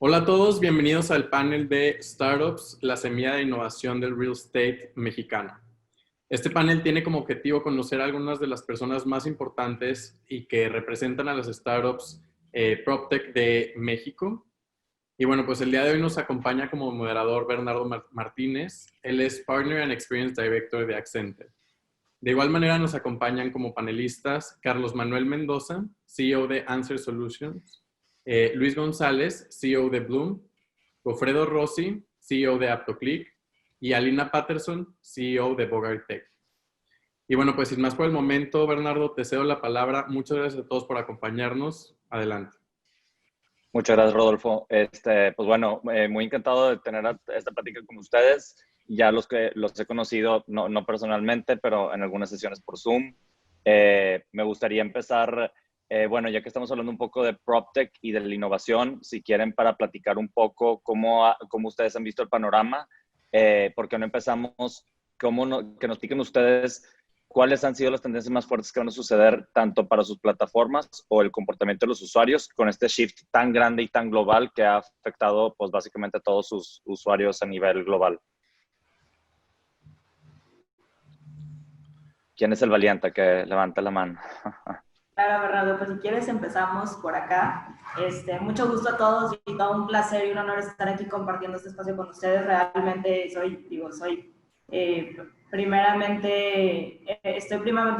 Hola a todos, bienvenidos al panel de Startups, la semilla de innovación del real estate mexicano. Este panel tiene como objetivo conocer a algunas de las personas más importantes y que representan a las startups PropTech de México. Y bueno, pues el día de hoy nos acompaña como moderador Bernardo Martínez. Él es Partner and Experience Director de Accenter. De igual manera nos acompañan como panelistas Carlos Manuel Mendoza, CEO de Answer Solutions, Luis González, CEO de Bloom, Gofredo Rossi, CEO de AptoClick, y Alina Patterson, CEO de Bogart Tech. Y bueno, pues sin más por el momento, Bernardo, te cedo la palabra. Muchas gracias a todos por acompañarnos. Adelante. Muchas gracias, Rodolfo. Pues bueno, muy encantado de tener esta plática con ustedes. Ya los he conocido, no personalmente, pero en algunas sesiones por Zoom. Me gustaría empezar, bueno, ya que estamos hablando un poco de PropTech y de la innovación, si quieren para platicar un poco cómo ustedes han visto el panorama, ¿por qué no empezamos? Que nos piquen ustedes cuáles han sido las tendencias más fuertes que van a suceder tanto para sus plataformas o el comportamiento de los usuarios con este shift tan grande y tan global que ha afectado pues básicamente a todos sus usuarios a nivel global. ¿Quién es el valiente que levanta la mano? Claro, Bernardo, pues si quieres empezamos por acá. Mucho gusto a todos y todo un placer y un honor estar aquí compartiendo este espacio con ustedes. Realmente estoy primeramente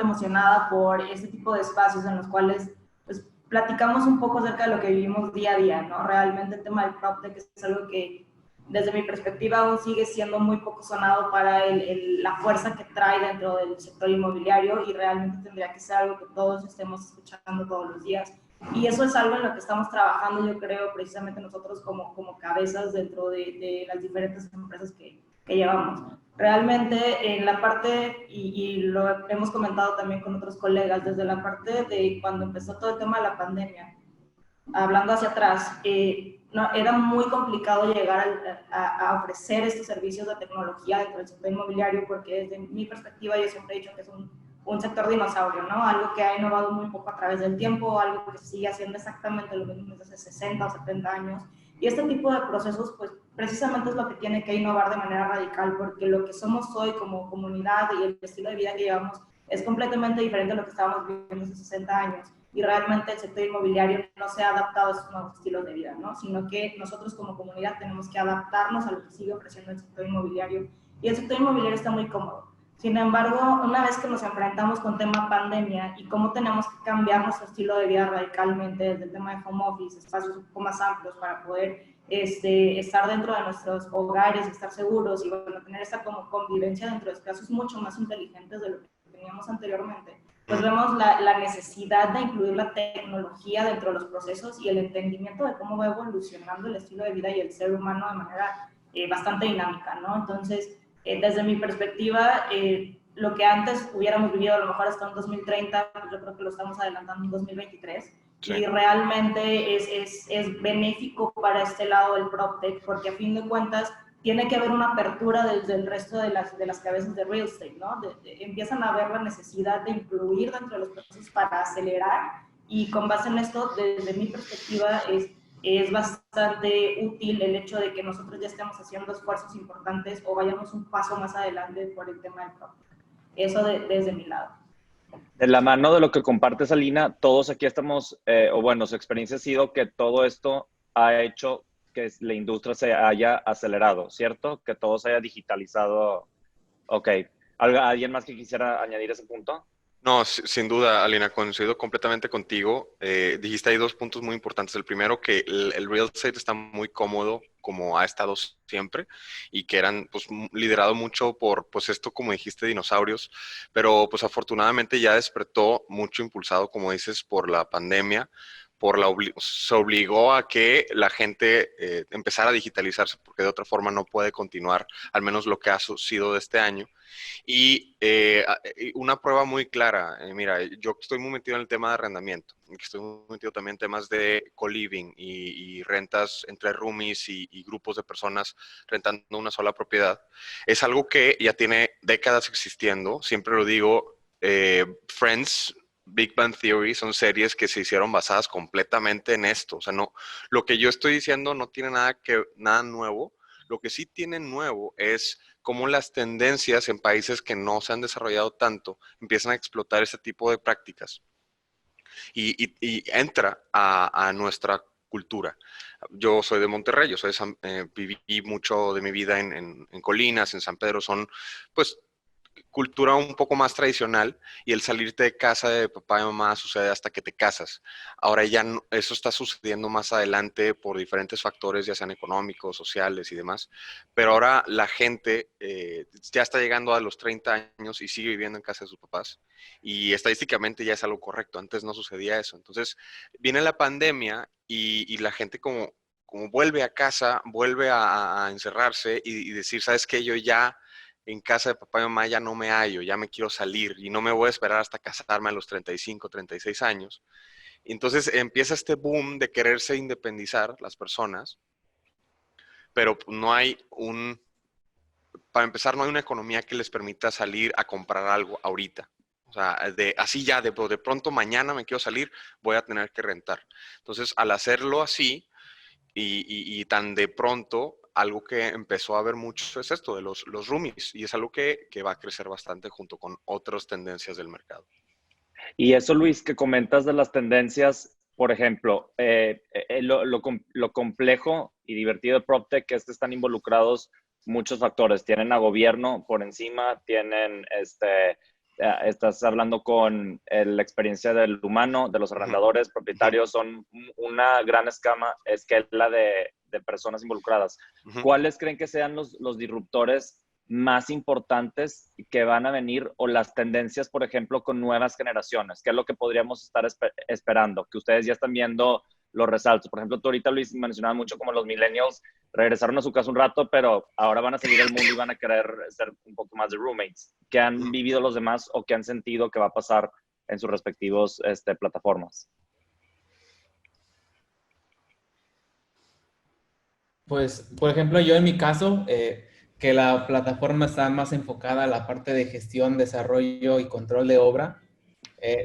emocionada por este tipo de espacios en los cuales pues, platicamos un poco acerca de lo que vivimos día a día, ¿no? Realmente el tema del PropTech es algo que desde mi perspectiva aún sigue siendo muy poco sonado para la fuerza que trae dentro del sector inmobiliario y realmente tendría que ser algo que todos estemos escuchando todos los días. Y eso es algo en lo que estamos trabajando, yo creo, precisamente nosotros como cabezas dentro de las diferentes empresas que llevamos. Realmente en la parte, y lo hemos comentado también con otros colegas, desde la parte de cuando empezó todo el tema de la pandemia, hablando hacia atrás, no, era muy complicado llegar a ofrecer estos servicios de tecnología dentro del sector inmobiliario porque desde mi perspectiva yo siempre he dicho que es un sector dinosaurio, ¿no? Algo que ha innovado muy poco a través del tiempo, algo que sigue haciendo exactamente lo mismo desde hace 60 o 70 años. Y este tipo de procesos, pues precisamente es lo que tiene que innovar de manera radical porque lo que somos hoy como comunidad y el estilo de vida que llevamos es completamente diferente a lo que estábamos viviendo hace 60 años. Y realmente el sector inmobiliario no se ha adaptado a estos nuevos estilos de vida, ¿no? Sino que nosotros como comunidad tenemos que adaptarnos a lo que sigue ofreciendo el sector inmobiliario. Y el sector inmobiliario está muy cómodo. Sin embargo, una vez que nos enfrentamos con tema pandemia y cómo tenemos que cambiar nuestro estilo de vida radicalmente desde el tema de home office, espacios un poco más amplios para poder estar dentro de nuestros hogares, estar seguros y bueno, tener esta como convivencia dentro de espacios mucho más inteligentes de lo que teníamos anteriormente, pues vemos la necesidad de incluir la tecnología dentro de los procesos y el entendimiento de cómo va evolucionando el estilo de vida y el ser humano de manera bastante dinámica, ¿no? Entonces, desde mi perspectiva, lo que antes hubiéramos vivido a lo mejor hasta un 2030, pues yo creo que lo estamos adelantando en 2023. Sí. Y realmente es benéfico para este lado del PropTech, porque a fin de cuentas tiene que haber una apertura desde el resto de las cabezas de real estate, ¿no? Empiezan a ver la necesidad de incluir dentro de los procesos para acelerar y con base en esto, desde mi perspectiva, es bastante útil el hecho de que nosotros ya estemos haciendo esfuerzos importantes o vayamos un paso más adelante por el tema del PropTech. Eso desde mi lado. De la mano de lo que compartes, Alina, todos aquí estamos, o bueno, su experiencia ha sido que todo esto ha hecho que la industria se haya acelerado, ¿cierto? Que todo se haya digitalizado. Ok. ¿Alguien más que quisiera añadir ese punto? No, sin duda, Alina, coincido completamente contigo. Dijiste ahí dos puntos muy importantes. El primero, que el real estate está muy cómodo, como ha estado siempre, y que eran, pues, liderado mucho por, pues, esto, como dijiste, dinosaurios, pero, pues, afortunadamente ya despertó mucho impulsado, como dices, por la pandemia, se obligó a que la gente empezara a digitalizarse, porque de otra forma no puede continuar, al menos lo que ha sido de este año. Y una prueba muy clara, mira, yo estoy muy metido en el tema de arrendamiento, estoy muy metido también en temas de co-living y rentas entre roomies y grupos de personas rentando una sola propiedad. Es algo que ya tiene décadas existiendo, siempre lo digo, Friends Big Bang Theory son series que se hicieron basadas completamente en esto. O sea, no, lo que yo estoy diciendo no tiene nada nuevo. Lo que sí tiene nuevo es cómo las tendencias en países que no se han desarrollado tanto empiezan a explotar ese tipo de prácticas y entra a nuestra cultura. Yo soy de Monterrey, viví mucho de mi vida en Colinas, en San Pedro, son pues cultura un poco más tradicional y el salirte de casa de papá y mamá sucede hasta que te casas. Ahora ya no, eso está sucediendo más adelante por diferentes factores, ya sean económicos, sociales y demás, pero ahora la gente ya está llegando a los 30 años y sigue viviendo en casa de sus papás y estadísticamente ya es algo correcto, antes no sucedía eso. Entonces viene la pandemia y la gente como vuelve a casa, vuelve a encerrarse y decir, ¿sabes qué? Yo ya en casa de papá y mamá ya no me hallo, ya me quiero salir y no me voy a esperar hasta casarme a los 35, 36 años. Y entonces empieza este boom de quererse independizar las personas, pero no hay para empezar, no hay una economía que les permita salir a comprar algo ahorita. O sea, así ya, de pronto mañana me quiero salir, voy a tener que rentar. Entonces, al hacerlo así, y tan de pronto, algo que empezó a ver mucho es esto de los roomies y es algo que va a crecer bastante junto con otras tendencias del mercado. Y eso, Luis, que comentas de las tendencias, por ejemplo, lo complejo y divertido de PropTech es que están involucrados muchos factores. Tienen a gobierno por encima, estás hablando con la experiencia del humano, de los arrendadores, propietarios, son una gran escala de personas involucradas. ¿Cuáles creen que sean los disruptores más importantes que van a venir o las tendencias, por ejemplo, con nuevas generaciones? ¿Qué es lo que podríamos estar esperando? Que ustedes ya están viendo los resaltos. Por ejemplo, tú ahorita, Luis, mencionabas mucho como los millennials regresaron a su casa un rato, pero ahora van a salir al mundo y van a querer ser un poco más de roommates. ¿Qué han vivido los demás o qué han sentido que va a pasar en sus respectivos plataformas? Pues, por ejemplo, yo en mi caso, que la plataforma está más enfocada a la parte de gestión, desarrollo y control de obra,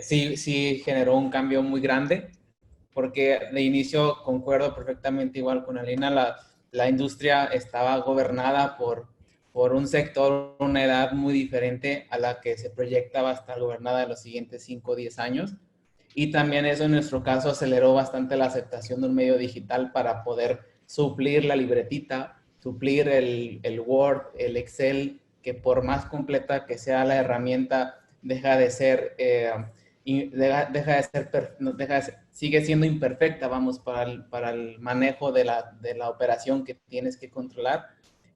sí generó un cambio muy grande, porque de inicio concuerdo perfectamente igual con Alina, la industria estaba gobernada por un sector, una edad muy diferente a la que se proyecta va a estar gobernada en los siguientes 5 o 10 años. Y también eso en nuestro caso aceleró bastante la aceptación de un medio digital para poder suplir la libretita, suplir el Word, el Excel, que por más completa que sea la herramienta, deja de ser, sigue siendo imperfecta, vamos, para el manejo de la operación que tienes que controlar.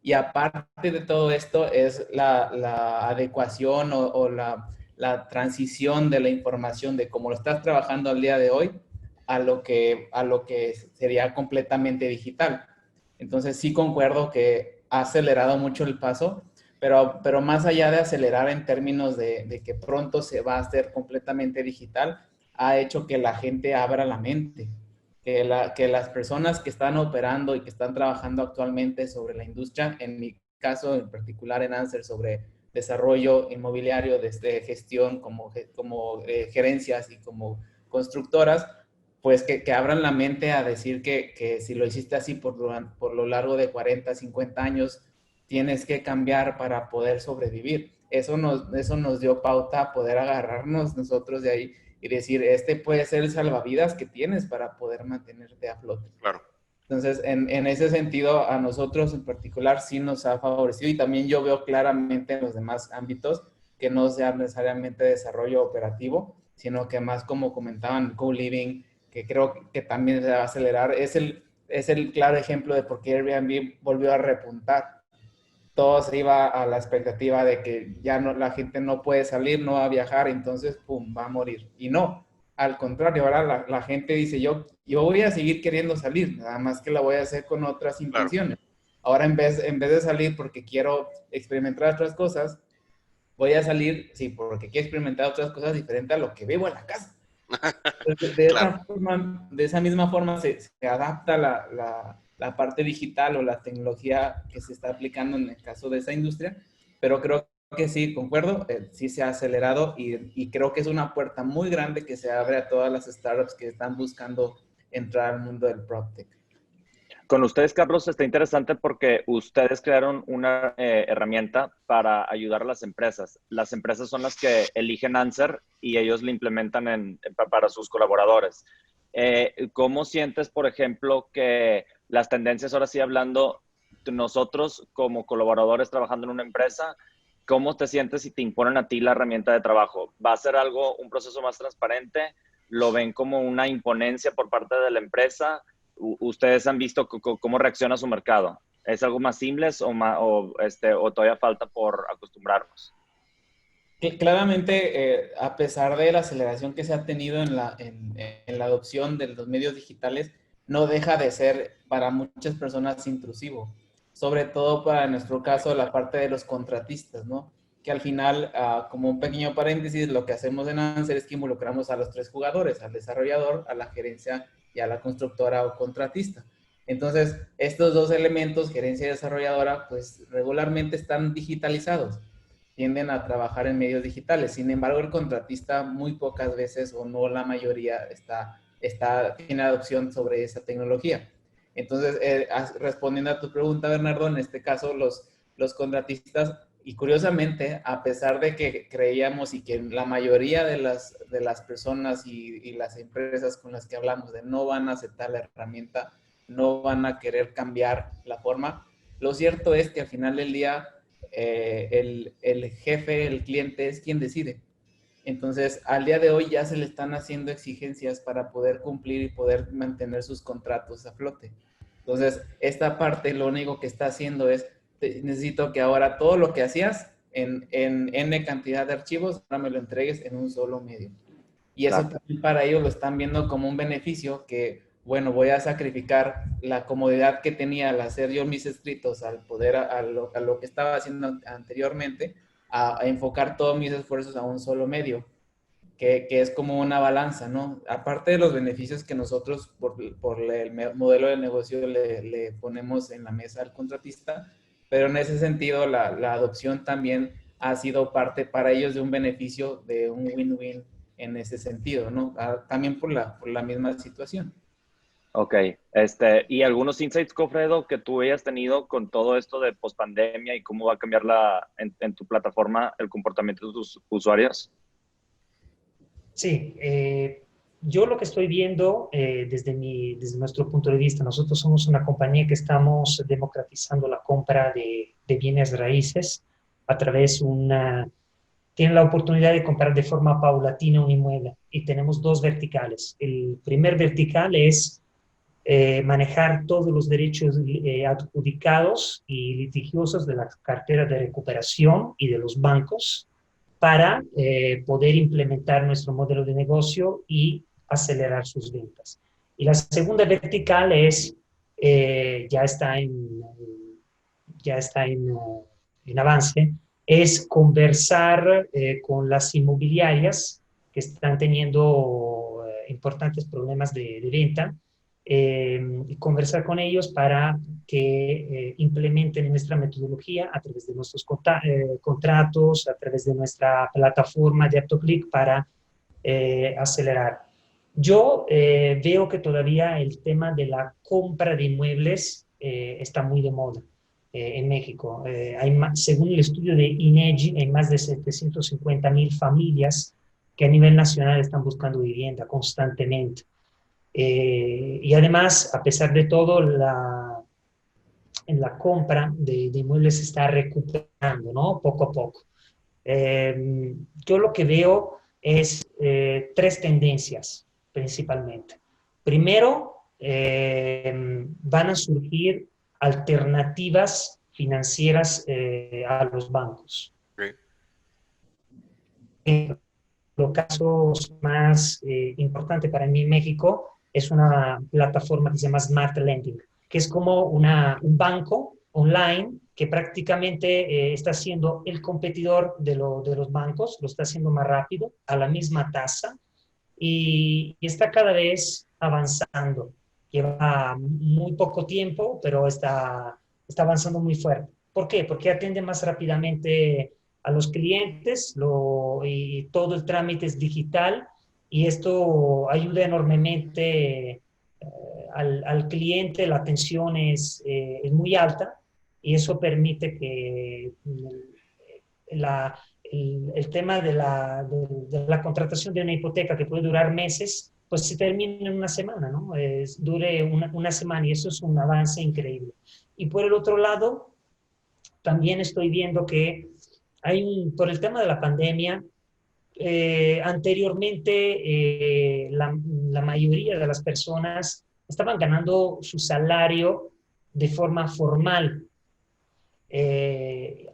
Y aparte de todo esto es la adecuación o la transición de la información de cómo lo estás trabajando al día de hoy a lo que sería completamente digital. Entonces sí concuerdo que ha acelerado mucho el paso, pero más allá de acelerar en términos de que pronto se va a hacer completamente digital, ha hecho que la gente abra la mente, que las personas que están operando y que están trabajando actualmente sobre la industria, en mi caso en particular en Answer, sobre desarrollo inmobiliario, desde gestión como gerencias y como constructoras, pues que abran la mente a decir que si lo hiciste así por lo largo de 40, 50 años, tienes que cambiar para poder sobrevivir. Eso nos dio pauta a poder agarrarnos nosotros de ahí y decir, este puede ser el salvavidas que tienes para poder mantenerte a flote. Claro. Entonces, en ese sentido, a nosotros en particular sí nos ha favorecido y también yo veo claramente en los demás ámbitos que no sea necesariamente desarrollo operativo, sino que más como comentaban, co-living, que creo que también se va a acelerar. Es el claro ejemplo de por qué Airbnb volvió a repuntar. Todo se iba a la expectativa de que ya no, la gente no puede salir, no va a viajar, entonces, pum, va a morir. Y no, al contrario, ahora la gente dice, yo voy a seguir queriendo salir, nada más que la voy a hacer con otras intenciones. Claro. Ahora, en vez de salir porque quiero experimentar otras cosas, voy a salir, sí, porque quiero experimentar otras cosas diferentes a lo que vivo en la casa. Claro. De esa misma forma se adapta la parte digital o la tecnología que se está aplicando en el caso de esa industria, pero creo que sí, concuerdo, sí se ha acelerado y creo que es una puerta muy grande que se abre a todas las startups que están buscando entrar al mundo del PropTech. Con ustedes, Carlos, está interesante porque ustedes crearon una herramienta para ayudar a las empresas. Las empresas son las que eligen Answer y ellos la implementan para sus colaboradores. ¿Cómo sientes, por ejemplo, que las tendencias, ahora sí hablando, nosotros como colaboradores trabajando en una empresa, cómo te sientes si te imponen a ti la herramienta de trabajo? ¿Va a ser un proceso más transparente? ¿Lo ven como una imponencia por parte de la empresa? ¿Ustedes han visto cómo reacciona su mercado? ¿Es algo más simple o todavía falta por acostumbrarnos? Claramente, a pesar de la aceleración que se ha tenido en la adopción de los medios digitales, no deja de ser para muchas personas intrusivo, sobre todo para nuestro caso la parte de los contratistas, ¿no? Que al final, como un pequeño paréntesis, lo que hacemos en Answer es que involucramos a los 3 jugadores, al desarrollador, a la gerencia y a la constructora o contratista. Entonces, estos 2 elementos, gerencia y desarrolladora, pues regularmente están digitalizados, tienden a trabajar en medios digitales. Sin embargo, el contratista muy pocas veces o no la mayoría tiene adopción sobre esa tecnología. Entonces, respondiendo a tu pregunta, Bernardo, en este caso los contratistas, y curiosamente, a pesar de que creíamos y que la mayoría de las personas y las empresas con las que hablamos de no van a aceptar la herramienta, no van a querer cambiar la forma, lo cierto es que al final del día el jefe, el cliente es quien decide. Entonces, al día de hoy ya se le están haciendo exigencias para poder cumplir y poder mantener sus contratos a flote. Entonces, esta parte lo único que está haciendo es, necesito que ahora todo lo que hacías en N cantidad de archivos, ahora me lo entregues en un solo medio. Y eso Claro. también para ellos lo están viendo como un beneficio que, bueno, voy a sacrificar la comodidad que tenía al hacer yo mis escritos, al poder, a lo que estaba haciendo anteriormente, a enfocar todos mis esfuerzos a un solo medio, que es como una balanza, ¿no? Aparte de los beneficios que nosotros por el modelo de negocio le ponemos en la mesa al contratista, pero en ese sentido la adopción también ha sido parte para ellos de un beneficio, de un win-win en ese sentido, ¿no? También por la misma situación. Ok, y algunos insights, Cofredo, que tú hayas tenido con todo esto de pospandemia y cómo va a cambiar en tu plataforma el comportamiento de tus usuarios. Sí, yo lo que estoy viendo desde nuestro punto de vista, nosotros somos una compañía que estamos democratizando la compra de bienes raíces a través tienen la oportunidad de comprar de forma paulatina un inmueble y tenemos 2 verticales. El primer vertical es manejar todos los derechos adjudicados y litigiosos de la cartera de recuperación y de los bancos para poder implementar nuestro modelo de negocio y acelerar sus ventas. Y la segunda vertical es, ya está en avance, es conversar con las inmobiliarias que están teniendo importantes problemas de venta, y conversar con ellos para que implementen nuestra metodología a través de nuestros contratos, a través de nuestra plataforma de AutoClick para acelerar. Yo veo que todavía el tema de la compra de inmuebles está muy de moda en México. Según el estudio de INEGI, hay más de 750,000 familias que a nivel nacional están buscando vivienda constantemente. Y además, a pesar de todo, en la compra de inmuebles se está recuperando, ¿no? Poco a poco. Yo lo que veo es 3 tendencias principalmente. Primero, van a surgir alternativas financieras a los bancos. Los casos más importantes para mí en México es una plataforma que se llama Smart Lending, que es como un banco online que prácticamente está siendo el competidor de los bancos, lo está haciendo más rápido, a la misma tasa, y está cada vez avanzando. Lleva muy poco tiempo, pero está avanzando muy fuerte. ¿Por qué? Porque atiende más rápidamente a los clientes y todo el trámite es digital y esto ayuda enormemente al cliente, la atención es muy alta y eso permite que el tema de la contratación de una hipoteca que puede durar meses, pues se termina en una semana, ¿no? Dure una semana y eso es un avance increíble. Y por el otro lado, también estoy viendo que por el tema de la pandemia, anteriormente la mayoría de las personas estaban ganando su salario de forma formal.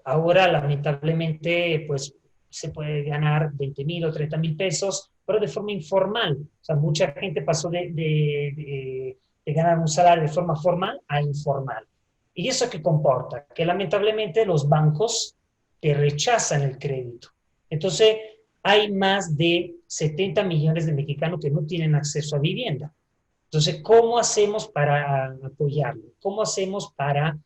Ahora, lamentablemente, pues se puede ganar 20,000 o 30,000 pesos, pero de forma informal. O sea, mucha gente pasó de ganar un salario de forma formal a informal. ¿Y eso qué comporta? Que lamentablemente los bancos te rechazan el crédito. Entonces, hay más de 70 millones de mexicanos que no tienen acceso a vivienda. Entonces, ¿cómo hacemos para apoyarlo? ¿Cómo hacemos para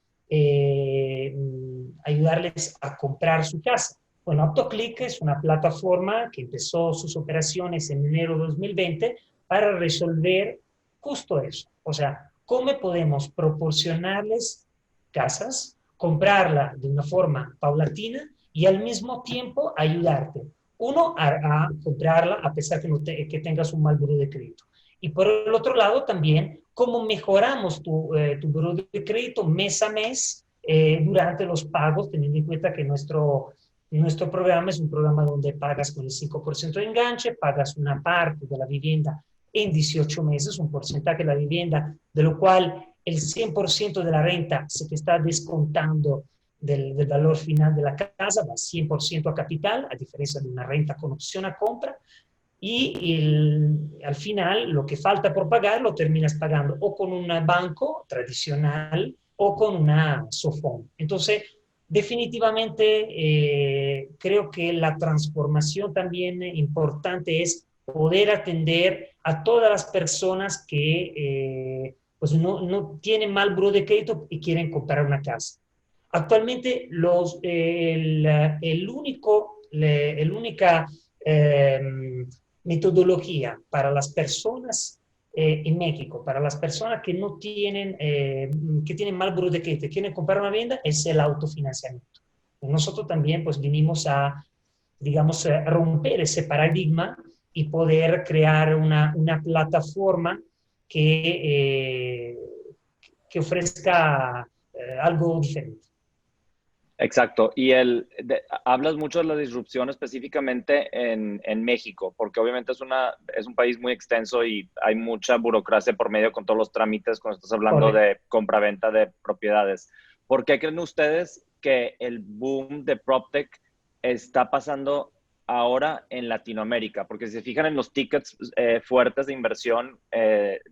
ayudarles a comprar su casa? Bueno, AutoClick es una plataforma que empezó sus operaciones en enero de 2020 para resolver justo eso. O sea, ¿cómo podemos proporcionarles casas, comprarla de una forma paulatina y al mismo tiempo ayudarte? Uno, a comprarla a pesar que tengas un mal buró de crédito. Y por el otro lado también, cómo mejoramos tu buró de crédito mes a mes durante los pagos, teniendo en cuenta que nuestro programa es un programa donde pagas con el 5% de enganche, pagas una parte de la vivienda en 18 meses, un porcentaje de la vivienda, de lo cual el 100% de la renta se te está descontando del valor final de la casa, va 100% a capital, a diferencia de una renta con opción a compra, y al final lo que falta por pagar lo terminas pagando o con un banco tradicional o con una SOFON. Entonces, definitivamente creo que la transformación también importante es poder atender a todas las personas que pues no tienen mal buró de crédito y quieren comprar una casa. Actualmente el única metodología para las personas en México, para las personas que no tienen, que tienen mal buró de crédito, quieren comprar una vivienda, es el autofinanciamiento. Nosotros también pues vinimos a, digamos, romper ese paradigma y poder crear una plataforma que, que ofrezca algo diferente. Exacto. Y hablas mucho de la disrupción específicamente en México, porque obviamente es un país muy extenso y hay mucha burocracia por medio con todos los trámites cuando estás hablando de compraventa de propiedades. ¿Por qué creen ustedes que el boom de PropTech está pasando ahora en Latinoamérica? Porque si se fijan en los tickets fuertes de inversión de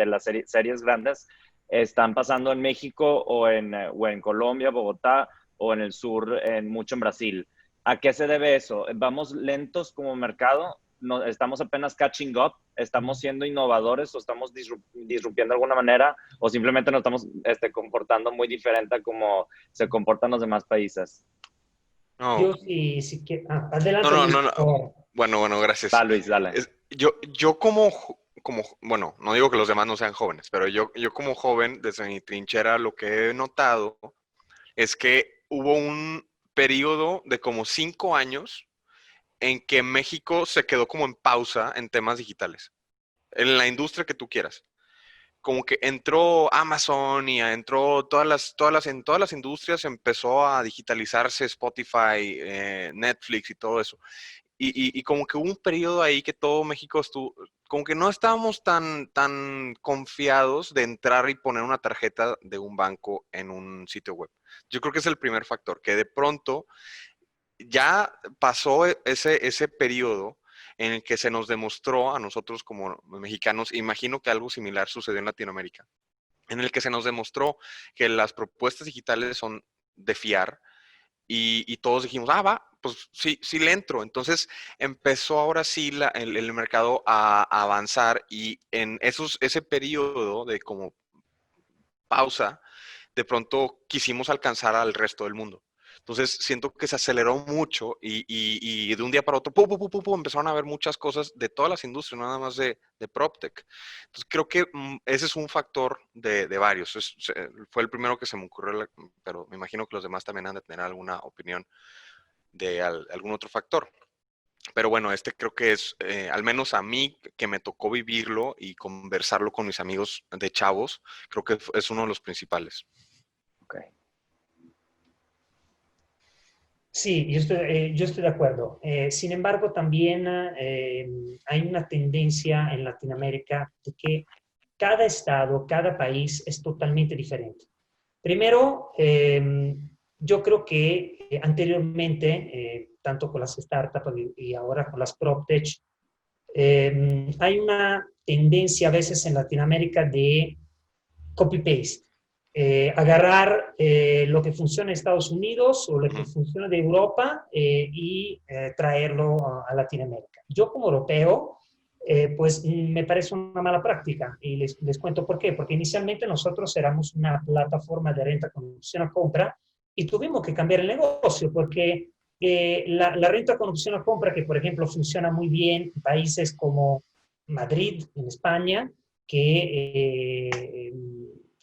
las series grandes, están pasando en México o en Colombia, Bogotá, o en el sur, mucho en Brasil. ¿A qué se debe eso? ¿Vamos lentos como mercado? No, ¿estamos apenas catching up? ¿Estamos siendo innovadores o estamos disrumpiendo de alguna manera? ¿O simplemente nos estamos comportando muy diferente a como se comportan los demás países? No. Yo sí que... adelante. No. Bueno, gracias. Va, Luis, dale. Yo bueno, no digo que los demás no sean jóvenes, pero yo como joven, desde mi trinchera, lo que he notado es que hubo un periodo de como 5 años en que México se quedó como en pausa en temas digitales, en la industria que tú quieras. Como que entró Amazon y entró en todas las industrias empezó a digitalizarse Spotify, Netflix y todo eso. Y como que hubo un periodo ahí que todo México estuvo, como que no estábamos tan confiados de entrar y poner una tarjeta de un banco en un sitio web. Yo creo que es el primer factor, que de pronto ya pasó ese periodo en el que se nos demostró a nosotros como mexicanos, imagino que algo similar sucedió en Latinoamérica, en el que se nos demostró que las propuestas digitales son de fiar y todos dijimos, va, pues sí le entro. Entonces empezó ahora sí el mercado a avanzar y en ese periodo de como pausa, de pronto quisimos alcanzar al resto del mundo. Entonces, siento que se aceleró mucho y de un día para otro, ¡pum, pum, pum, pum! Empezaron a ver muchas cosas de todas las industrias, no nada más de PropTech. Entonces, creo que ese es un factor de varios. Fue el primero que se me ocurrió, pero me imagino que los demás también han de tener alguna opinión de algún otro factor. Pero bueno, este creo que es, al menos a mí, que me tocó vivirlo y conversarlo con mis amigos de chavos, creo que es uno de los principales. Ok. Sí, yo estoy de acuerdo. Sin embargo, también hay una tendencia en Latinoamérica de que cada estado, cada país es totalmente diferente. Primero, yo creo que anteriormente, tanto con las startups y ahora con las PropTech, hay una tendencia a veces en Latinoamérica de copy-paste. Agarrar lo que funciona en Estados Unidos o lo que funciona de Europa y traerlo a Latinoamérica. Yo como europeo, pues me parece una mala práctica y les cuento por qué. Porque inicialmente nosotros éramos una plataforma de renta, con opción a compra y tuvimos que cambiar el negocio porque la renta con opción a compra, que por ejemplo funciona muy bien en países como Madrid, en España, que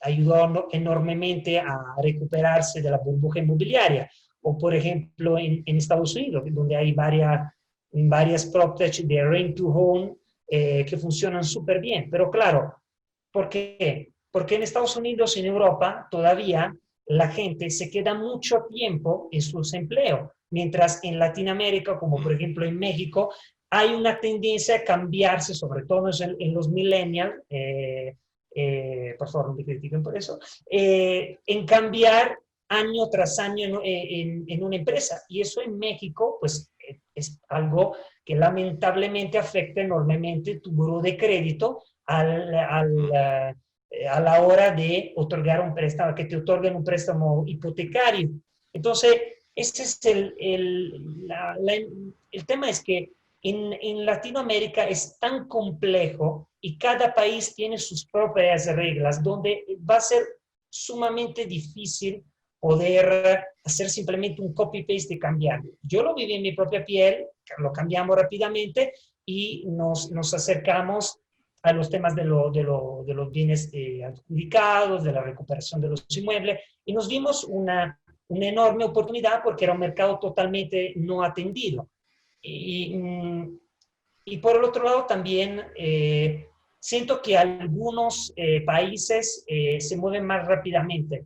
ayudó enormemente a recuperarse de la burbuja inmobiliaria. O, por ejemplo, en Estados Unidos, donde hay varias PropTech de rent to home que funcionan súper bien. Pero claro, ¿por qué? Porque en Estados Unidos y en Europa todavía la gente se queda mucho tiempo en sus empleos, mientras en Latinoamérica, como por ejemplo en México, hay una tendencia a cambiarse, sobre todo en los millennials, por favor no me critiquen por eso, en cambiar año tras año en una empresa. Y eso en México, pues es algo que lamentablemente afecta enormemente tu buró de crédito a la hora de otorgar un préstamo, que te otorguen un préstamo hipotecario. Entonces, ese es el tema es que en Latinoamérica es tan complejo y cada país tiene sus propias reglas, donde va a ser sumamente difícil poder hacer simplemente un copy-paste y cambiarlo. Yo lo viví en mi propia piel, lo cambiamos rápidamente y nos acercamos a los temas de los bienes adjudicados, de la recuperación de los inmuebles, y nos dimos una enorme oportunidad porque era un mercado totalmente no atendido. Y por el otro lado también siento que algunos países se mueven más rápidamente.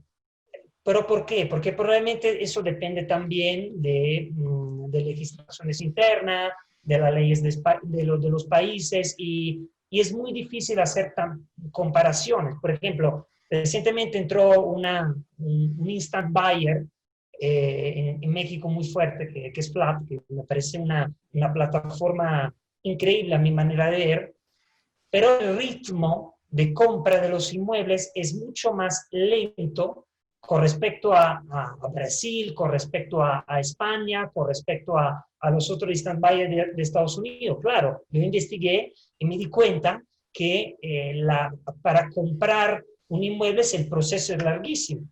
¿Pero por qué? Porque probablemente eso depende también de legislaciones internas, de las leyes de los países y es muy difícil hacer comparaciones. Por ejemplo, recientemente entró un instant buyer en México muy fuerte, que es Flat, que me parece una plataforma increíble a mi manera de ver, pero el ritmo de compra de los inmuebles es mucho más lento con respecto a Brasil, con respecto a España, con respecto a los otros instant buyers de Estados Unidos. Claro, yo investigué y me di cuenta que para comprar un inmueble el proceso es larguísimo.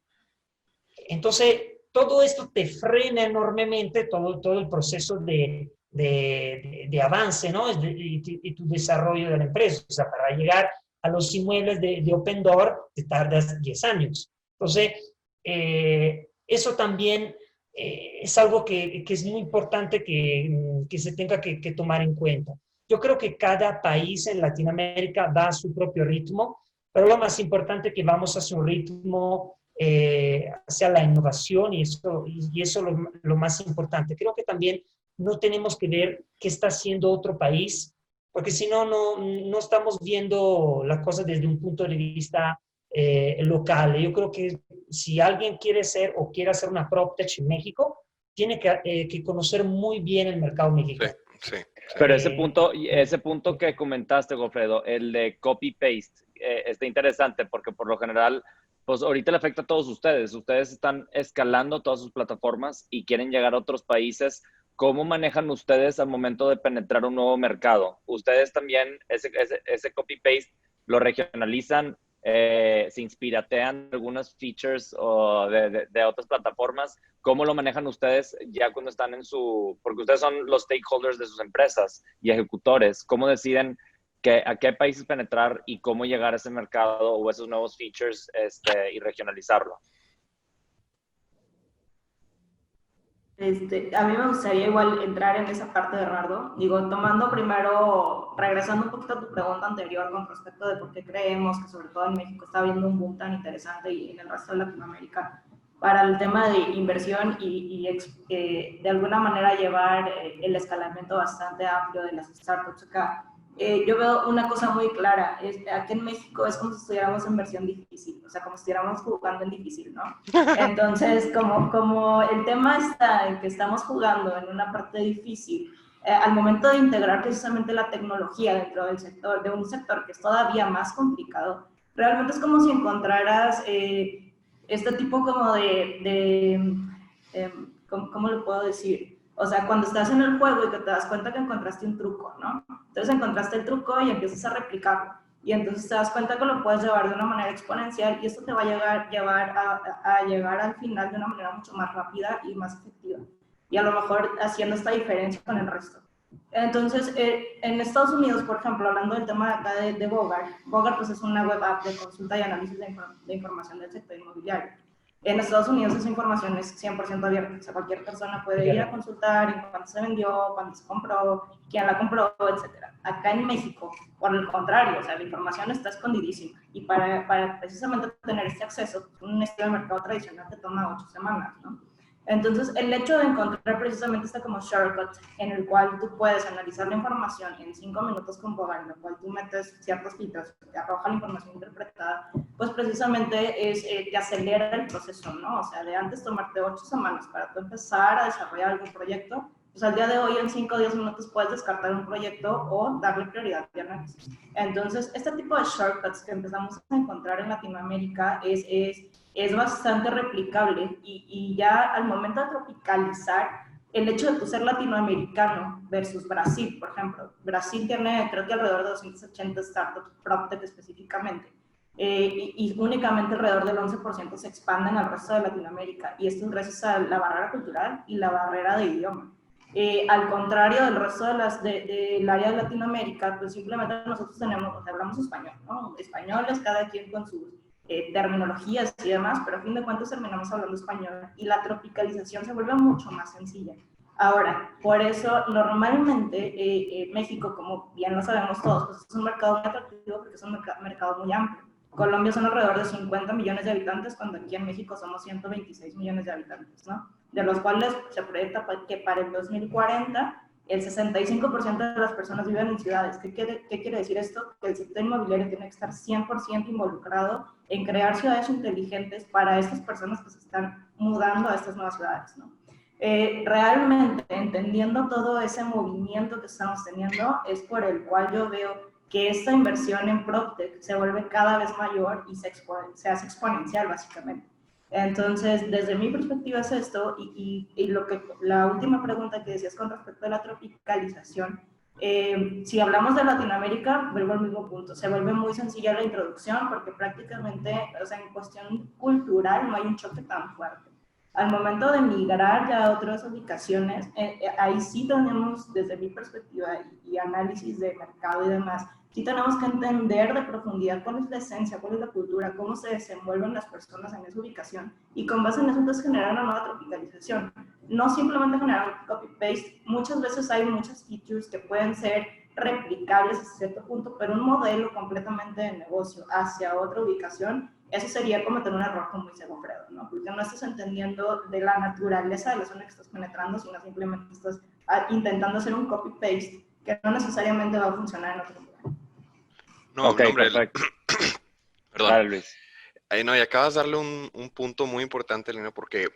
Entonces, todo esto te frena enormemente todo el proceso de avance, ¿no? Y tu desarrollo de la empresa. O sea, para llegar a los inmuebles de Open Door te tardas 10 años. Entonces, eso también es algo que es muy importante que se tenga que tomar en cuenta. Yo creo que cada país en Latinoamérica va a su propio ritmo, pero lo más importante es que vamos a su ritmo hacia la innovación y eso es lo más importante. Creo que también no tenemos que ver qué está haciendo otro país, porque si no, no estamos viendo la cosa desde un punto de vista local. Yo creo que si alguien quiere ser o quiere hacer una PropTech en México, tiene que conocer muy bien el mercado mexicano. Sí, sí. Pero ese punto que comentaste, Gofredo, el de copy-paste, está interesante porque por lo general, pues ahorita le afecta a todos ustedes. Ustedes están escalando todas sus plataformas y quieren llegar a otros países. ¿Cómo manejan ustedes al momento de penetrar un nuevo mercado? ¿Ustedes también ese copy-paste lo regionalizan se inspiratean algunas features o de otras plataformas. ¿Cómo lo manejan ustedes ya cuando están porque ustedes son los stakeholders de sus empresas y ejecutores? ¿Cómo deciden a qué países penetrar y cómo llegar a ese mercado o esos nuevos features y regionalizarlo? A mí me gustaría igual entrar en esa parte, Bernardo. Digo, tomando primero, regresando un poquito a tu pregunta anterior con respecto de por qué creemos que sobre todo en México está habiendo un boom tan interesante y en el resto de Latinoamérica para el tema de inversión y de alguna manera llevar el escalamiento bastante amplio de las startups acá. Yo veo una cosa muy clara, aquí en México es como si estuviéramos en versión difícil, o sea, como si estuviéramos jugando en difícil, ¿no? Entonces, como el tema está en que estamos jugando en una parte difícil, al momento de integrar precisamente la tecnología dentro del sector, de un sector que es todavía más complicado, realmente es como si encontraras este tipo como ¿cómo lo puedo decir? O sea, cuando estás en el juego y que te das cuenta que encontraste un truco, ¿no? Entonces encontraste el truco y empiezas a replicarlo. Y entonces te das cuenta que lo puedes llevar de una manera exponencial y esto te va a llevar a llegar al final de una manera mucho más rápida y más efectiva. Y a lo mejor haciendo esta diferencia con el resto. Entonces, en Estados Unidos, por ejemplo, hablando del tema de acá de Bogart, Bogart pues es una web app de consulta y análisis de información del sector inmobiliario. En Estados Unidos esa información es 100% abierta, o sea, cualquier persona puede ir a consultar en cuánto se vendió, cuándo se compró, quién la compró, etc. Acá en México, por el contrario, o sea, la información está escondidísima y para precisamente tener este acceso, un estudio de mercado tradicional te toma 8 semanas, ¿no? Entonces, el hecho de encontrar precisamente este como shortcut en el cual tú puedes analizar la información en 5 minutos con Bogart, en el cual tú metes ciertos filtros, te arroja la información interpretada, pues precisamente te acelera el proceso, ¿no? O sea, de antes tomarte 8 semanas para tú empezar a desarrollar algún proyecto, pues al día de hoy en 5 o 10 minutos puedes descartar un proyecto o darle prioridad de análisis. Entonces, este tipo de shortcuts que empezamos a encontrar en Latinoamérica es bastante replicable y ya al momento de tropicalizar, el hecho de tu ser latinoamericano versus Brasil, por ejemplo, Brasil tiene creo que alrededor de 280 startups PropTech específicamente, y únicamente alrededor del 11% se expanden al resto de Latinoamérica, y esto es gracias a la barrera cultural y la barrera de idioma. Al contrario del resto del área de Latinoamérica, pues simplemente nosotros hablamos español, ¿no? Españoles, cada quien con sus terminologías y demás, pero a fin de cuentas terminamos hablando español y la tropicalización se vuelve mucho más sencilla. Ahora, por eso normalmente México, como bien lo sabemos todos, pues es un mercado muy atractivo porque es un mercado muy amplio. Colombia son alrededor de 50 millones de habitantes, cuando aquí en México somos 126 millones de habitantes, ¿no? De los cuales se proyecta que para el 2040 el 65% de las personas viven en ciudades. ¿Qué quiere decir esto? Que el sector inmobiliario tiene que estar 100% involucrado en crear ciudades inteligentes para estas personas que se están mudando a estas nuevas ciudades, ¿no? Realmente, entendiendo todo ese movimiento que estamos teniendo, es por el cual yo veo que esta inversión en PropTech se vuelve cada vez mayor y se hace exponencial, básicamente. Entonces, desde mi perspectiva es esto, y la última pregunta que decías con respecto a la tropicalización, si hablamos de Latinoamérica, vuelvo al mismo punto, se vuelve muy sencilla la introducción porque prácticamente, o sea, en cuestión cultural no hay un choque tan fuerte. Al momento de migrar ya a otras ubicaciones, ahí sí tenemos, desde mi perspectiva y análisis de mercado y demás, sí tenemos que entender de profundidad cuál es la esencia, cuál es la cultura, cómo se desenvuelven las personas en esa ubicación y con base en eso entonces generar una nueva tropicalización. No simplemente generar un copy-paste, muchas veces hay muchas features que pueden ser replicables a cierto punto, pero un modelo completamente de negocio hacia otra ubicación, eso sería cometer un error como dice Goffredo, ¿no? Porque no estás entendiendo de la naturaleza de la zona que estás penetrando, sino simplemente estás intentando hacer un copy-paste que no necesariamente va a funcionar en otro lugar. No, Okay, hombre, perfecto. Perdón. Dale, Luis. No, y acabas de darle un punto muy importante, Elena, porque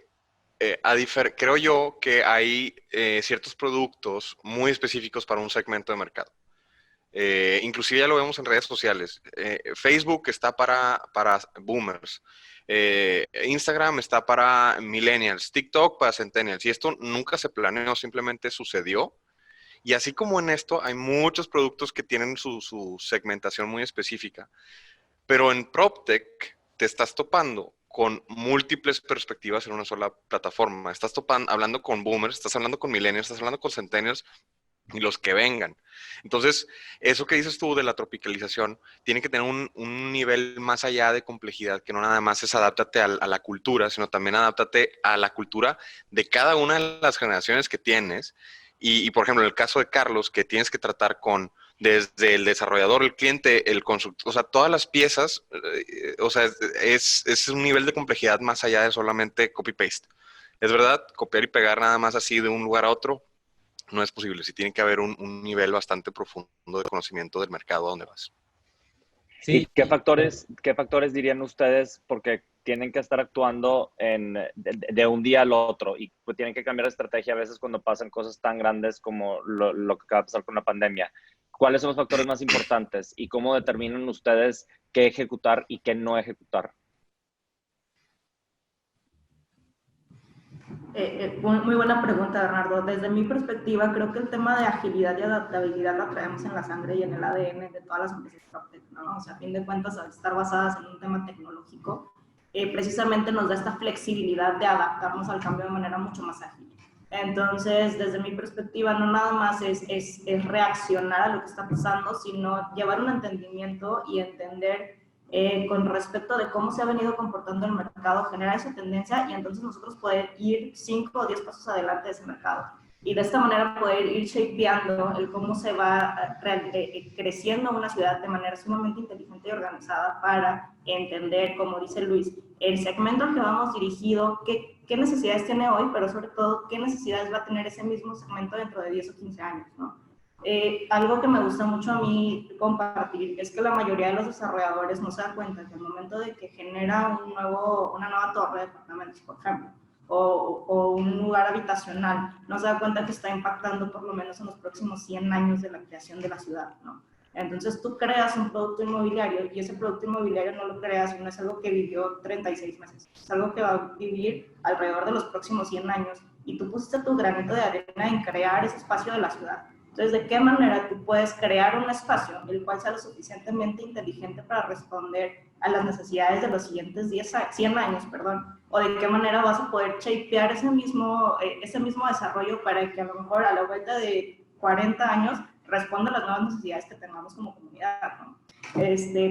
creo yo que hay ciertos productos muy específicos para un segmento de mercado. Inclusive ya lo vemos en redes sociales. Facebook está para boomers. Instagram está para millennials. TikTok para centennials. Y esto nunca se planeó, simplemente sucedió. Y así como en esto, hay muchos productos que tienen su segmentación muy específica. Pero en PropTech te estás topando con múltiples perspectivas en una sola plataforma. Estás hablando con boomers, estás hablando con millennials, estás hablando con centennials y los que vengan. Entonces, eso que dices tú de la tropicalización tiene que tener un nivel más allá de complejidad, que no nada más es adáptate a la cultura, sino también adáptate a la cultura de cada una de las generaciones que tienes. Y, por ejemplo, en el caso de Carlos, que tienes que tratar con desde el desarrollador, el cliente, el constructor, o sea, todas las piezas, o sea, es un nivel de complejidad más allá de solamente copy-paste. Es verdad, copiar y pegar nada más así de un lugar a otro no es posible. Sí tiene que haber un nivel bastante profundo de conocimiento del mercado a donde vas. ¿Y qué factores dirían ustedes? Porque tienen que estar actuando de un día al otro y pues tienen que cambiar de estrategia a veces cuando pasan cosas tan grandes como lo que acaba de pasar con la pandemia. ¿Cuáles son los factores más importantes y cómo determinan ustedes qué ejecutar y qué no ejecutar? Muy buena pregunta, Bernardo. Desde mi perspectiva, creo que el tema de agilidad y adaptabilidad lo traemos en la sangre y en el ADN de todas las empresas PropTech, ¿no? O sea, a fin de cuentas, al estar basadas en un tema tecnológico, precisamente nos da esta flexibilidad de adaptarnos al cambio de manera mucho más ágil. Entonces, desde mi perspectiva, no nada más es reaccionar a lo que está pasando, sino llevar un entendimiento y entender con respecto de cómo se ha venido comportando el mercado, generar esa tendencia y entonces nosotros poder ir 5 o 10 pasos adelante de ese mercado. Y de esta manera poder ir shapeando el cómo se va creciendo una ciudad de manera sumamente inteligente y organizada para entender, como dice Luis, el segmento al que vamos dirigido, qué necesidades tiene hoy, pero sobre todo qué necesidades va a tener ese mismo segmento dentro de 10 o 15 años, ¿no? Algo que me gusta mucho a mí compartir es que la mayoría de los desarrolladores no se dan cuenta que al momento de que genera una nueva torre de departamentos, por ejemplo, o un lugar habitacional, no se da cuenta que está impactando por lo menos en los próximos 100 años de la creación de la ciudad, ¿no? Entonces tú creas un producto inmobiliario y ese producto inmobiliario no lo creas y no es algo que vivió 36 meses, es algo que va a vivir alrededor de los próximos 100 años y tú pusiste tu granito de arena en crear ese espacio de la ciudad. Entonces, ¿de qué manera tú puedes crear un espacio el cual sea lo suficientemente inteligente para responder a las necesidades de los siguientes 100 años, o de qué manera vas a poder shapear ese mismo desarrollo para que a lo mejor a la vuelta de 40 años responda a las nuevas necesidades que tengamos como comunidad, ¿no?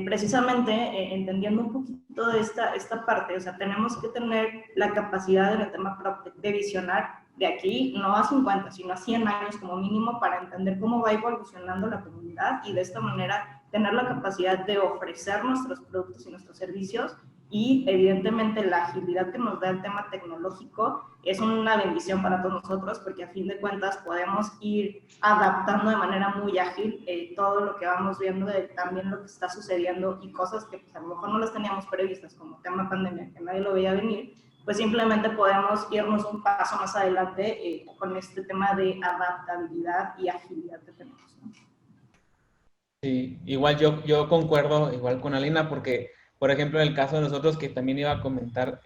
Precisamente entendiendo un poquito de esta parte, o sea, tenemos que tener la capacidad en el tema de visionar de aquí, no a 50, sino a 100 años como mínimo para entender cómo va evolucionando la comunidad y de esta manera tener la capacidad de ofrecer nuestros productos y nuestros servicios y evidentemente la agilidad que nos da el tema tecnológico es una bendición para todos nosotros porque a fin de cuentas podemos ir adaptando de manera muy ágil todo lo que vamos viendo de también lo que está sucediendo y cosas que pues, a lo mejor no las teníamos previstas como tema pandemia que nadie lo veía venir, pues simplemente podemos irnos un paso más adelante con este tema de adaptabilidad y agilidad que tenemos, ¿no? Sí, igual yo concuerdo igual con Alina porque, por ejemplo, en el caso de nosotros que también iba a comentar,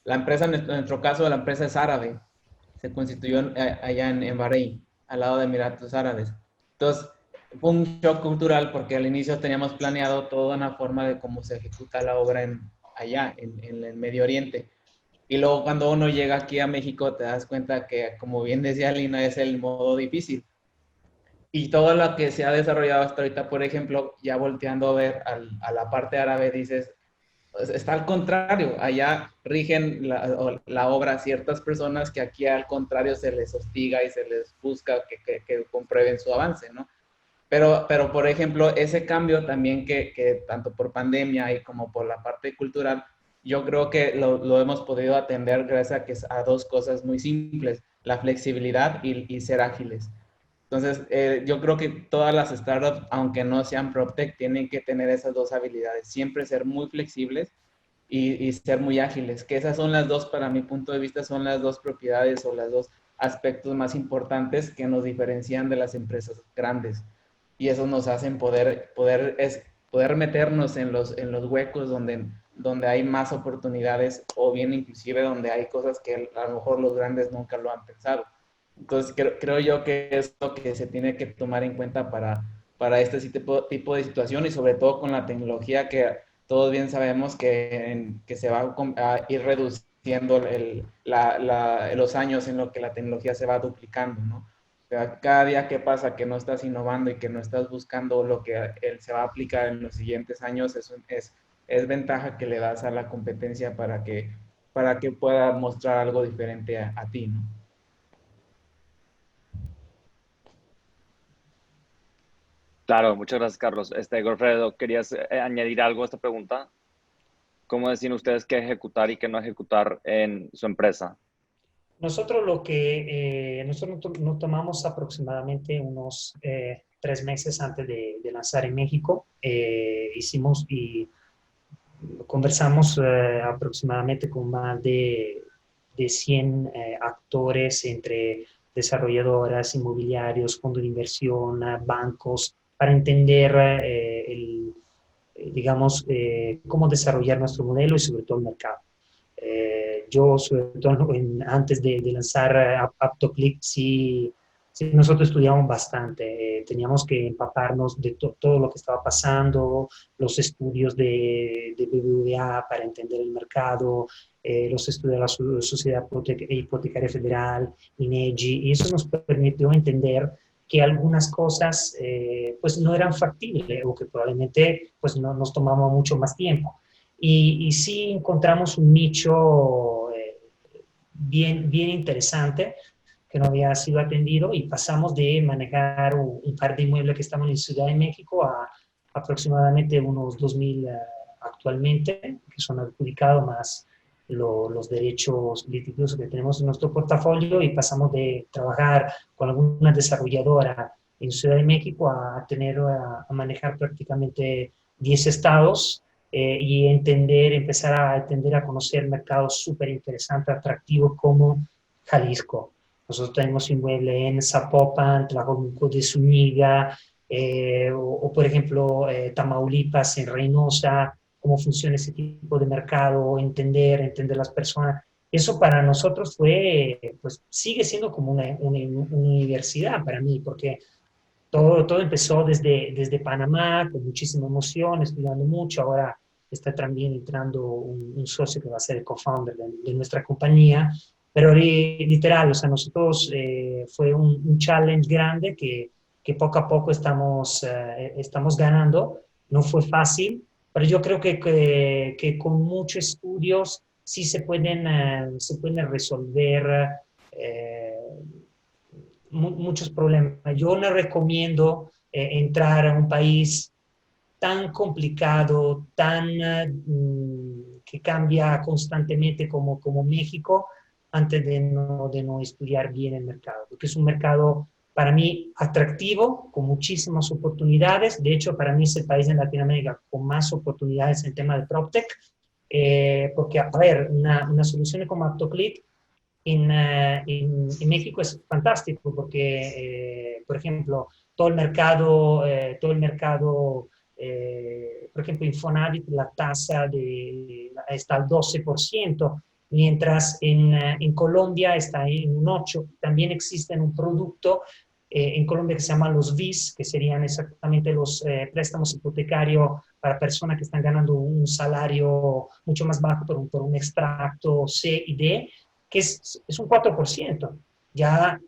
la empresa, en nuestro caso, la empresa es árabe, se constituyó allá en Bahrein, al lado de Emiratos Árabes. Entonces, fue un shock cultural porque al inicio teníamos planeado toda una forma de cómo se ejecuta la obra allá, en el Medio Oriente. Y luego cuando uno llega aquí a México te das cuenta que, como bien decía Lina, es el modo difícil. Y todo lo que se ha desarrollado hasta ahorita, por ejemplo, ya volteando a ver a la parte árabe, dices, pues, está al contrario, allá rigen la obra ciertas personas que aquí al contrario se les hostiga y se les busca que comprueben su avance, ¿no? Pero, por ejemplo, ese cambio también que tanto por pandemia y como por la parte cultural, yo creo que lo hemos podido atender gracias a dos cosas muy simples, la flexibilidad y ser ágiles. Entonces, yo creo que todas las startups, aunque no sean PropTech, tienen que tener esas dos habilidades, siempre ser muy flexibles y ser muy ágiles, que esas son las dos, para mi punto de vista, son las dos propiedades o los dos aspectos más importantes que nos diferencian de las empresas grandes. Y eso nos hacen poder meternos en los huecos donde hay más oportunidades o bien inclusive donde hay cosas que a lo mejor los grandes nunca lo han pensado. Entonces, creo yo que es lo que se tiene que tomar en cuenta para este tipo de situación y sobre todo con la tecnología que todos bien sabemos que se va a ir reduciendo los años en los que la tecnología se va duplicando, ¿no? O sea, cada día que pasa que no estás innovando y que no estás buscando lo que se va a aplicar en los siguientes años, es ventaja que le das a la competencia para que pueda mostrar algo diferente a ti, ¿no? Claro, muchas gracias, Carlos. Godfredo, ¿querías añadir algo a esta pregunta? ¿Cómo deciden ustedes qué ejecutar y qué no ejecutar en su empresa? Nosotros nosotros nos tomamos aproximadamente unos 3 meses antes de lanzar en México. Hicimos y conversamos aproximadamente con más de 100 actores entre desarrolladoras, inmobiliarios, fondos de inversión, bancos, para entender digamos, cómo desarrollar nuestro modelo y sobre todo el mercado. Yo, sobre todo, antes de lanzar AptoClick, sí, nosotros estudiamos bastante. Teníamos que empaparnos de todo lo que estaba pasando, los estudios de BBVA para entender el mercado, los estudios de la Sociedad Hipotecaria Federal, INEGI, y eso nos permitió entender que algunas cosas pues no eran factibles o que probablemente pues no, nos tomaba mucho más tiempo. Y sí encontramos un nicho bien interesante que no había sido atendido y pasamos de manejar un par de inmuebles que estaban en Ciudad de México a aproximadamente unos 2.000 actualmente, que son adjudicados más los derechos litigiosos que tenemos en nuestro portafolio, y pasamos de trabajar con alguna desarrolladora en Ciudad de México a manejar prácticamente 10 estados y empezar a entender, a conocer mercados súper interesantes, atractivos como Jalisco. Nosotros tenemos inmueble en Zapopan, Tlajomulco de Zúñiga, por ejemplo, Tamaulipas, en Reynosa, cómo funciona ese tipo de mercado, entender las personas. Eso para nosotros pues sigue siendo como una universidad para mí, porque todo empezó desde Panamá, con muchísima emoción, estudiando mucho. Ahora está también entrando un socio que va a ser el co-founder de nuestra compañía. Pero literal, o sea, nosotros fue un challenge grande que poco a poco estamos ganando. No fue fácil, pero yo creo que con muchos estudios sí se pueden resolver muchos problemas. Yo no recomiendo entrar a un país tan complicado, que cambia constantemente como México, antes de no estudiar bien el mercado, porque es un mercado para mí atractivo, con muchísimas oportunidades. De hecho, para mí es el país en Latinoamérica con más oportunidades en tema de PropTech, porque, a ver, una solución como AptoClick en México es fantástico, porque, por ejemplo, todo el mercado, por ejemplo, Infonavit, la tasa está al 12%, mientras en Colombia está en un 8%. También existe un producto en Colombia que se llama los VIS, que serían exactamente los préstamos hipotecarios para personas que están ganando un salario mucho más bajo por un extracto C y D, que es un 4%. Ya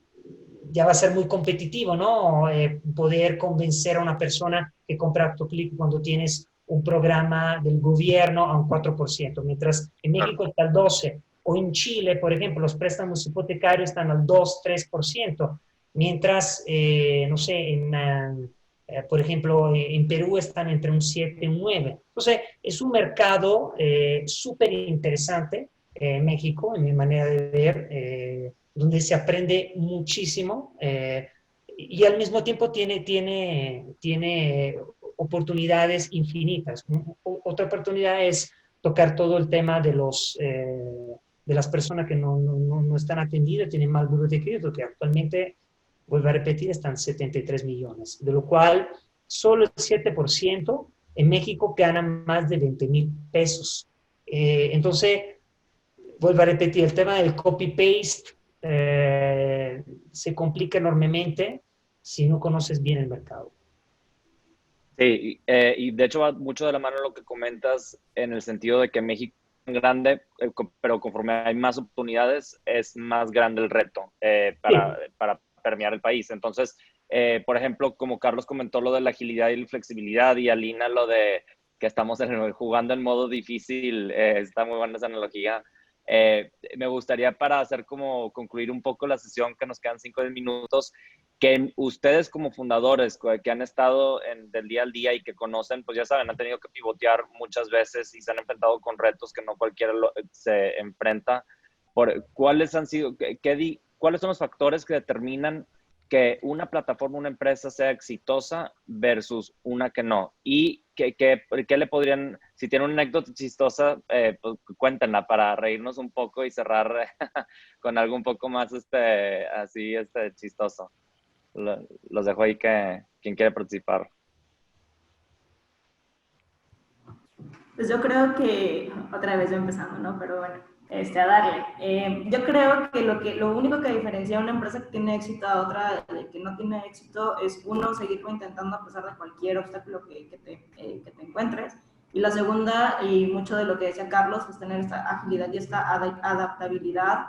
va a ser muy competitivo, ¿no? Poder convencer a una persona que compra AutoClick cuando tienes un programa del gobierno a un 4%, mientras en México está al 12%, o en Chile, por ejemplo, los préstamos hipotecarios están al 2-3%, mientras, no sé, por ejemplo, en Perú están entre un 7 y un 9%. Entonces, es un mercado súper interesante, México, en mi manera de ver, donde se aprende muchísimo y al mismo tiempo tiene oportunidades infinitas. Otra oportunidad es tocar todo el tema de las personas que no están atendidas, tienen mal buro de crédito, que actualmente, vuelvo a repetir, están 73 millones, de lo cual solo el 7% en México ganan más de 20,000 pesos. Entonces, vuelvo a repetir, el tema del copy-paste se complica enormemente si no conoces bien el mercado. Sí, y de hecho va mucho de la mano lo que comentas en el sentido de que México es grande, pero conforme hay más oportunidades, es más grande el reto Sí, para permear el país. Entonces, por ejemplo, como Carlos comentó lo de la agilidad y la flexibilidad, y Alina lo de que estamos jugando en modo difícil, está muy buena esa analogía. Me gustaría para hacer como concluir un poco la sesión, que nos quedan 5 minutos, que ustedes como fundadores que han estado del día al día y que conocen, pues ya saben, han tenido que pivotear muchas veces y se han enfrentado con retos que no cualquiera se enfrenta. ¿Cuáles han sido, cuáles son los factores que determinan que una plataforma, una empresa sea exitosa versus una que no? Y qué le podrían, si tienen una anécdota chistosa, pues cuéntenla para reírnos un poco y cerrar con algo un poco más así chistoso. Los dejo ahí que quien quiere participar. Pues yo creo que, otra vez yo empezando, ¿no? Pero bueno, a darle. Yo creo que lo único que diferencia a una empresa que tiene éxito a otra de que no tiene éxito es, uno, seguirlo intentando a pesar de cualquier obstáculo que te encuentres. Y la segunda, y mucho de lo que decía Carlos, es tener esta agilidad y esta adaptabilidad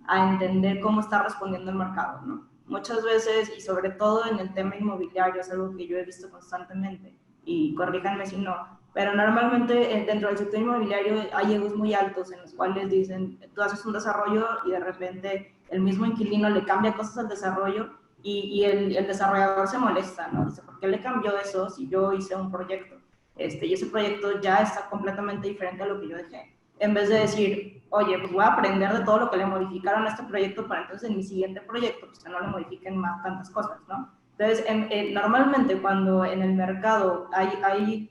a entender cómo está respondiendo el mercado, ¿no? Muchas veces, y sobre todo en el tema inmobiliario, es algo que yo he visto constantemente, y corríjanme si no, pero normalmente dentro del sector inmobiliario hay egos muy altos en los cuales dicen, tú haces un desarrollo y de repente el mismo inquilino le cambia cosas al desarrollo y el desarrollador se molesta, ¿no? Dice, ¿por qué le cambió eso si yo hice un proyecto? Y ese proyecto ya está completamente diferente a lo que yo dejé. En vez de decir, oye, pues voy a aprender de todo lo que le modificaron a este proyecto para entonces en mi siguiente proyecto, pues que no le modifiquen más tantas cosas, ¿no? Entonces, normalmente cuando en el mercado hay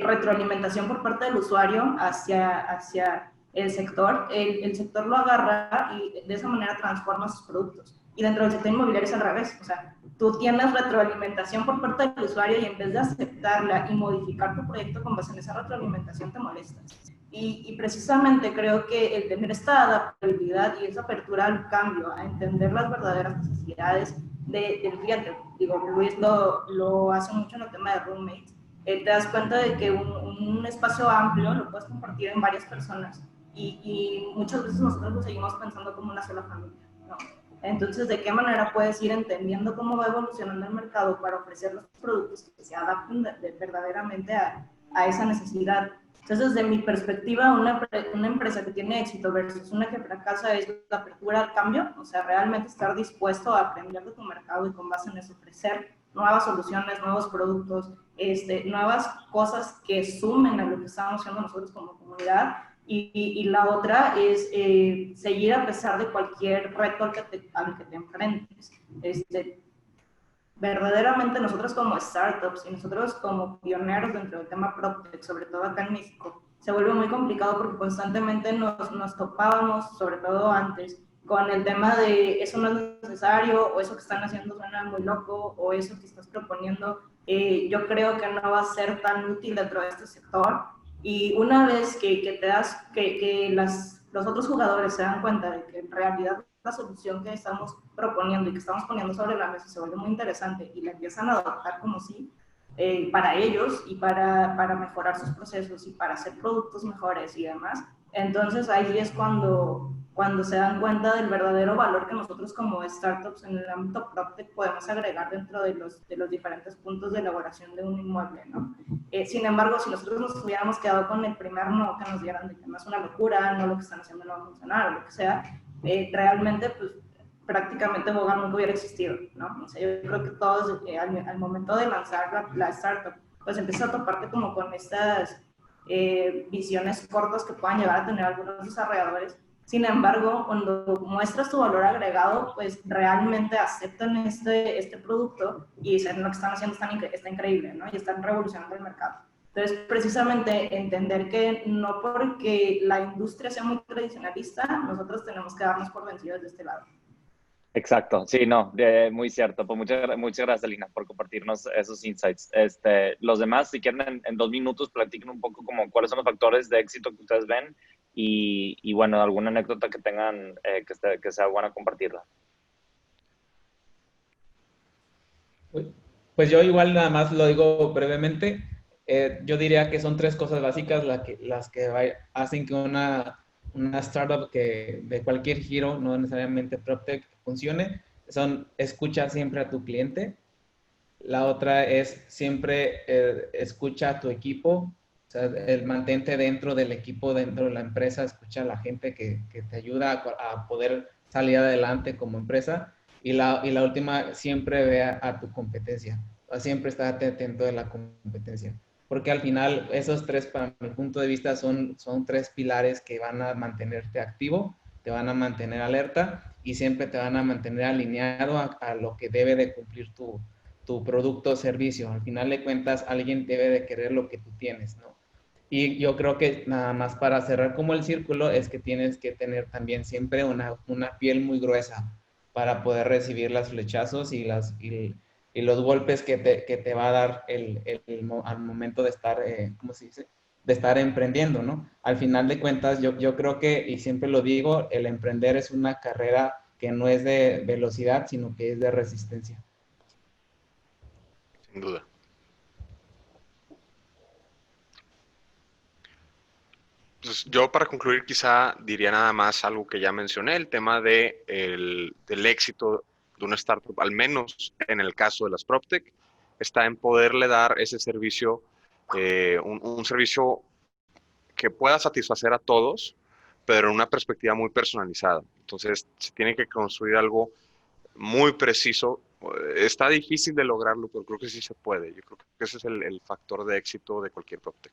retroalimentación por parte del usuario hacia el sector, el sector lo agarra y de esa manera transforma sus productos. Y dentro del sector inmobiliario es al revés, o sea, tú tienes retroalimentación por parte del usuario y en vez de aceptarla y modificar tu proyecto con base en esa retroalimentación te molestas. Y precisamente creo que el tener esta adaptabilidad y esa apertura al cambio, a entender las verdaderas necesidades del cliente, digo, Luis lo hace mucho en el tema de roommates, te das cuenta de que un espacio amplio lo puedes compartir en varias personas y muchas veces nosotros lo seguimos pensando como una sola familia, ¿no? Entonces, ¿de qué manera puedes ir entendiendo cómo va evolucionando el mercado para ofrecer los productos que se adapten verdaderamente a esa necesidad? Entonces, desde mi perspectiva, una empresa que tiene éxito versus una que fracasa es la apertura al cambio, o sea, realmente estar dispuesto a aprender de tu mercado y con base en eso ofrecer nuevas soluciones, nuevos productos, nuevas cosas que sumen a lo que estamos haciendo nosotros como comunidad. Y la otra es seguir a pesar de cualquier reto al que te enfrentes. Verdaderamente nosotros como startups y nosotros como pioneros dentro del tema PropTech, sobre todo acá en México, se vuelve muy complicado porque constantemente nos topábamos, sobre todo antes, con el tema de eso no es necesario, o eso que están haciendo suena muy loco, o eso que estás proponiendo, yo creo que no va a ser tan útil dentro de este sector. Y una vez que te das, que los otros jugadores se dan cuenta de que en realidad la solución que estamos proponiendo y que estamos poniendo sobre la mesa se vuelve muy interesante y la empiezan a adoptar como sí, para ellos y para mejorar sus procesos y para hacer productos mejores y demás, entonces ahí es cuando se dan cuenta del verdadero valor que nosotros como startups en el ámbito PropTech podemos agregar dentro de los diferentes puntos de elaboración de un inmueble, ¿no? Sin embargo, si nosotros nos hubiéramos quedado con el primer no que nos dieran de que no es una locura, no lo que están haciendo no va a funcionar, o lo que sea, realmente pues prácticamente Boga nunca hubiera existido, ¿no? O sea, yo creo que todos al momento de lanzar la startup, pues empiezas a toparte como con estas visiones cortas que puedan llegar a tener algunos desarrolladores. Sin embargo, cuando muestras tu valor agregado, pues realmente aceptan este producto y dicen lo que están haciendo está increíble, ¿no? Y están revolucionando el mercado. Entonces, precisamente entender que no porque la industria sea muy tradicionalista, nosotros tenemos que darnos por vencidos de este lado. Exacto, sí, no, muy cierto. Pues muchas gracias, Lina, por compartirnos esos insights. Los demás, si quieren, en 2 minutos, platiquen un poco como cuáles son los factores de éxito que ustedes ven y bueno, alguna anécdota que tengan que sea buena compartirla. Pues yo igual nada más lo digo brevemente. Yo diría que son tres cosas básicas las que hacen que una startup de cualquier giro, no necesariamente PropTech, funcione. Son escucha siempre a tu cliente. La otra es siempre escucha a tu equipo. O sea, el mantente dentro del equipo, dentro de la empresa, escucha a la gente que te ayuda a poder salir adelante como empresa. Y la última, siempre ve a tu competencia. O sea, siempre estate atento de la competencia. Porque al final, esos tres, para mi punto de vista, son tres pilares que van a mantenerte activo, te van a mantener alerta y siempre te van a mantener alineado a lo que debe de cumplir tu producto o servicio. Al final de cuentas, alguien debe de querer lo que tú tienes, ¿no? Y yo creo que nada más para cerrar como el círculo es que tienes que tener también siempre una piel muy gruesa para poder recibir los flechazos y los golpes que te va a dar al momento de estar, ¿cómo se dice? De estar emprendiendo, ¿no? Al final de cuentas, yo creo que, y siempre lo digo, el emprender es una carrera que no es de velocidad, sino que es de resistencia. Sin duda. Pues yo para concluir quizá diría nada más algo que ya mencioné, el tema del éxito de una startup, al menos en el caso de las PropTech, está en poderle dar ese servicio, un servicio que pueda satisfacer a todos, pero en una perspectiva muy personalizada. Entonces se tiene que construir algo muy preciso. Está difícil de lograrlo, pero creo que sí se puede. Yo creo que ese es el factor de éxito de cualquier PropTech.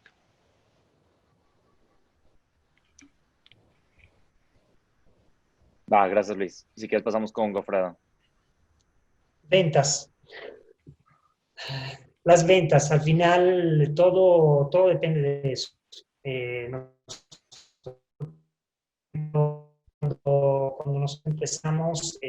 Va, gracias Luis. Si quieres pasamos con Gofredo. Ventas. Las ventas, al final todo depende de eso. Cuando nosotros empezamos,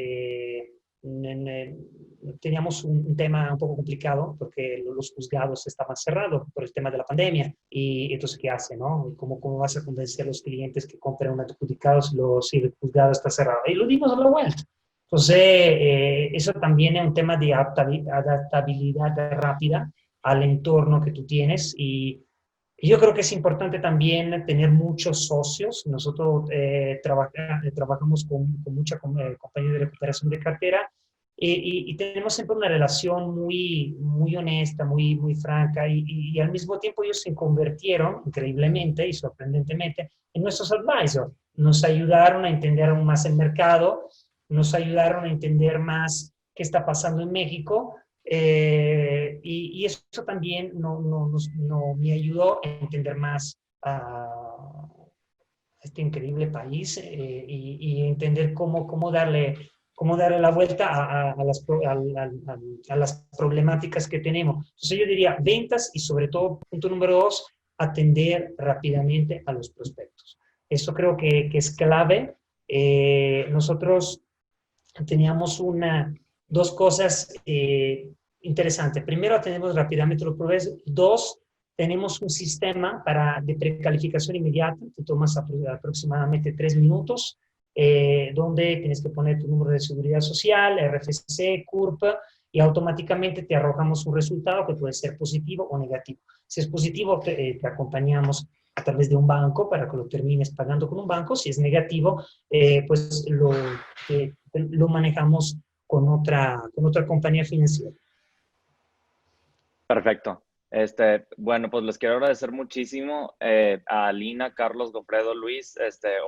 teníamos un tema un poco complicado porque los juzgados estaban cerrados por el tema de la pandemia. Y entonces, ¿qué hace? No? ¿Cómo vas a convencer a los clientes que compren un adjudicado si el juzgado está cerrado? Y lo dimos a la vuelta. Entonces, eso también es un tema de adaptabilidad rápida al entorno que tú tienes y yo creo que es importante también tener muchos socios. Nosotros trabajamos con mucha compañía de recuperación de cartera y tenemos siempre una relación muy honesta, muy franca y al mismo tiempo ellos se convirtieron increíblemente y sorprendentemente en nuestros advisors. Nos ayudaron a entender aún más el mercado, nos ayudaron a entender más qué está pasando en México y eso también me ayudó a entender más a este increíble país y entender cómo darle la vuelta a las problemáticas que tenemos. Entonces yo diría ventas y sobre todo, punto número 2, atender rápidamente a los prospectos. Eso creo que es clave. Nosotros teníamos dos cosas interesantes. Primero, atendemos rápidamente los proveedores. Dos, tenemos un sistema de precalificación inmediata, te tomas aproximadamente 3 minutos, donde tienes que poner tu número de seguridad social, RFC, CURP, y automáticamente te arrojamos un resultado que puede ser positivo o negativo. Si es positivo, te acompañamos a través de un banco para que lo termines pagando con un banco. Si es negativo, pues lo manejamos con otra compañía financiera. Perfecto. Bueno, pues les quiero agradecer muchísimo a Alina, Carlos, Gofredo, Luis,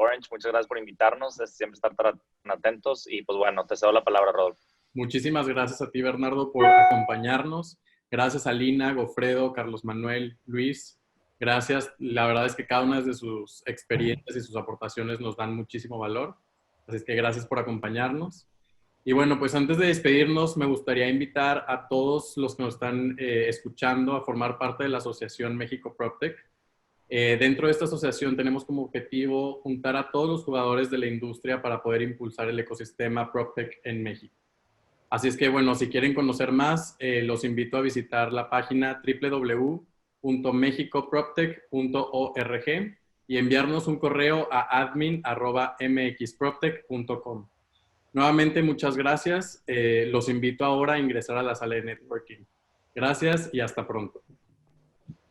Orange, muchas gracias por invitarnos, siempre estar tan atentos y pues bueno, te cedo la palabra, Rodolfo. Muchísimas gracias a ti, Bernardo, por acompañarnos. Gracias a Lina, Gofredo, Carlos Manuel, Luis. Gracias. La verdad es que cada una de sus experiencias y sus aportaciones nos dan muchísimo valor. Así es que gracias por acompañarnos. Y bueno, pues antes de despedirnos, me gustaría invitar a todos los que nos están escuchando a formar parte de la Asociación México PropTech. Dentro de esta asociación tenemos como objetivo juntar a todos los jugadores de la industria para poder impulsar el ecosistema PropTech en México. Así es que, bueno, si quieren conocer más, los invito a visitar la página www.mexicoproptech.org y enviarnos un correo a admin@mxproptech.com. Nuevamente, muchas gracias. Los invito ahora a ingresar a la sala de networking. Gracias y hasta pronto.